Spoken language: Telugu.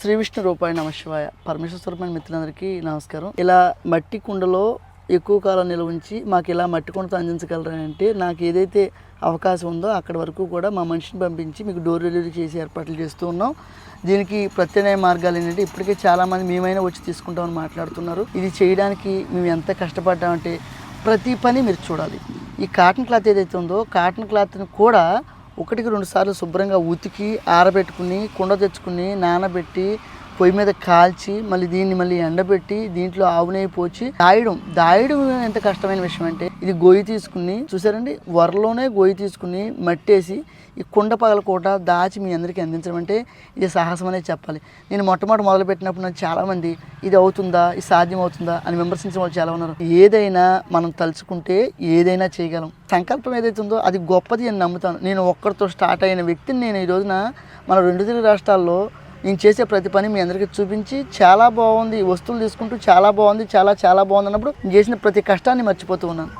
శ్రీ విష్ణు రూపాయ నమ శివాయ. పరమేశ్వర స్వరూపమైన మిత్రులందరికీ నమస్కారం. ఇలా మట్టి కుండలో ఎక్కువ కాలం నిల్వ ఉంచి మాకు ఇలా మట్టి కుండతో అందించగలరంటే నాకు ఏదైతే అవకాశం ఉందో అక్కడి వరకు కూడా మా మనిషిని పంపించి మీకు డోర్ డెలివరీ చేసి ఏర్పాట్లు చేస్తూ ఉన్నాం. దీనికి ప్రత్యామ్నాయ మార్గాలు ఏంటంటే ఇప్పటికే చాలామంది మేమైనా వచ్చి తీసుకుంటామని మాట్లాడుతున్నారు. ఇది చేయడానికి మేము ఎంత కష్టపడ్డామంటే ప్రతి పని మీరు చూడాలి. ఈ కాటన్ క్లాత్ ఏదైతే ఉందో కాటన్ క్లాత్ని కూడా 1-2 సార్లు శుభ్రంగా ఉతికి ఆరబెట్టుకుని కుండ తెచ్చుకుని నానబెట్టి పొయ్యి మీద కాల్చి మళ్ళీ ఎండబెట్టి దీంట్లో ఆవు నెయ్యి పోచి దాయడం ఎంత కష్టమైన విషయం అంటే ఇది గొయ్యి తీసుకుని చూసారండి, వరలోనే గొయ్యి తీసుకుని మట్టేసి ఈ కుండ పగలకోట దాచి మీ అందరికీ అందించడం అంటే ఇది సాహసం అనేది చెప్పాలి. నేను మొదలుపెట్టినప్పుడు నాకు చాలామంది ఇది అవుతుందా, ఇది సాధ్యం అవుతుందా అని విమర్శించిన వాళ్ళు చాలా ఉన్నారు. ఏదైనా మనం తలుచుకుంటే ఏదైనా చేయగలం. సంకల్పం ఏదైతే ఉందో అది గొప్పది అని నమ్ముతాను. నేను ఒక్కరితో స్టార్ట్ అయిన వ్యక్తిని నేను ఈ రోజున మన 2 తెలుగు రాష్ట్రాల్లో నేను చేసే ప్రతి పని మీ అందరికీ చూపించి చాలా బాగుంది, వస్తువులు తీసుకుంటూ చాలా బాగుంది చాలా బాగుంది అన్నప్పుడు నేను చేసిన ప్రతి కష్టాన్ని మర్చిపోతూ ఉన్నాను.